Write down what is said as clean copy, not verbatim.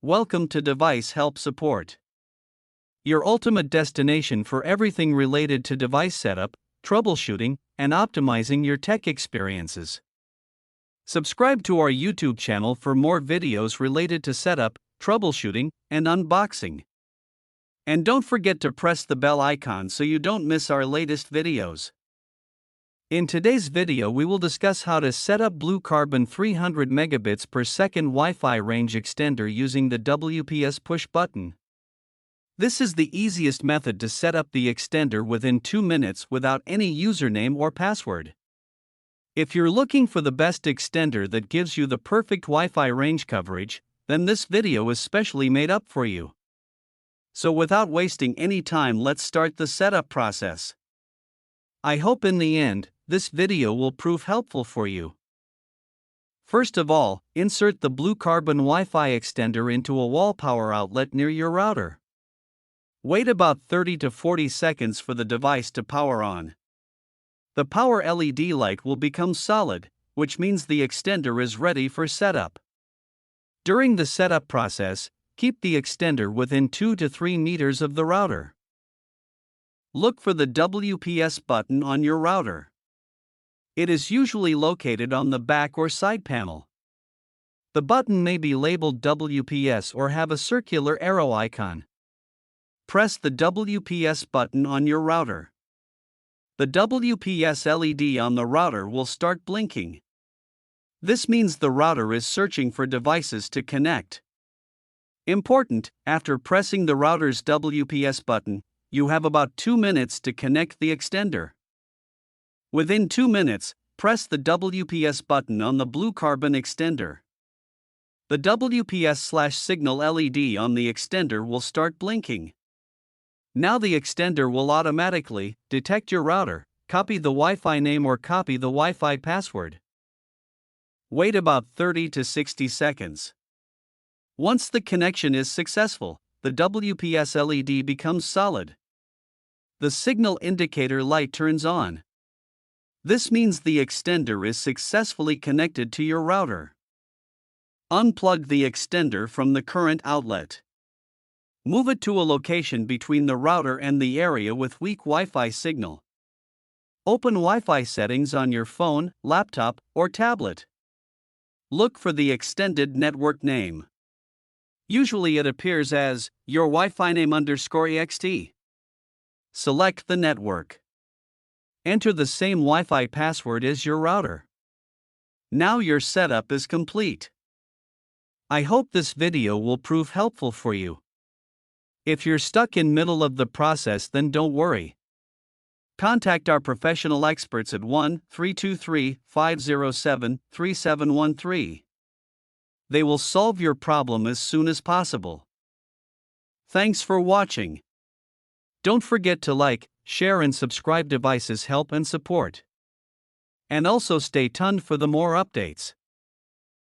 Welcome to Device Help Support, your ultimate destination for everything related to device setup, troubleshooting, and optimizing your tech experiences. Subscribe to our YouTube channel for more videos related to setup, troubleshooting, and unboxing. And don't forget to press the bell icon so you don't miss our latest videos. In today's video we will discuss how to set up Blue Carbon 300 megabits per second Wi-Fi range extender using the WPS push button. This is the easiest method to set up the extender within 2 minutes without any username or password. If you're looking for the best extender that gives you the perfect Wi-Fi range coverage, then this video is specially made up for you. So without wasting any time, let's start the setup process. I hope in the end, this video will prove helpful for you. First of all, insert the Blue Carbon Wi-Fi extender into a wall power outlet near your router. Wait about 30 to 40 seconds for the device to power on. The power LED light will become solid, which means the extender is ready for setup. During the setup process, keep the extender within 2 to 3 meters of the router. Look for the WPS button on your router. It is usually located on the back or side panel. The button may be labeled WPS or have a circular arrow icon. Press the WPS button on your router. The WPS LED on the router will start blinking. This means the router is searching for devices to connect. Important, after pressing the router's WPS button, you have about 2 minutes to connect the extender. Within 2 minutes, press the WPS button on the Blue Carbon extender. The WPS/signal LED on the extender will start blinking. Now the extender will automatically detect your router, copy the Wi-Fi name or copy the Wi-Fi password. Wait about 30 to 60 seconds. Once the connection is successful, the WPS LED becomes solid. The signal indicator light turns on. This means the extender is successfully connected to your router. Unplug the extender from the current outlet. Move it to a location between the router and the area with weak Wi-Fi signal. Open Wi-Fi settings on your phone, laptop, or tablet. Look for the extended network name. Usually it appears as your Wi-Fi name _ext. Select the network. Enter the same Wi-Fi password as your router. Now your setup is complete. I hope this video will prove helpful for you. If you're stuck in middle of the process, then don't worry. Contact our professional experts at 1-323-507-3713. They will solve your problem as soon as possible. Thanks for watching. Don't forget to like, share and subscribe. Devices Help and Support. And also stay tuned for the more updates.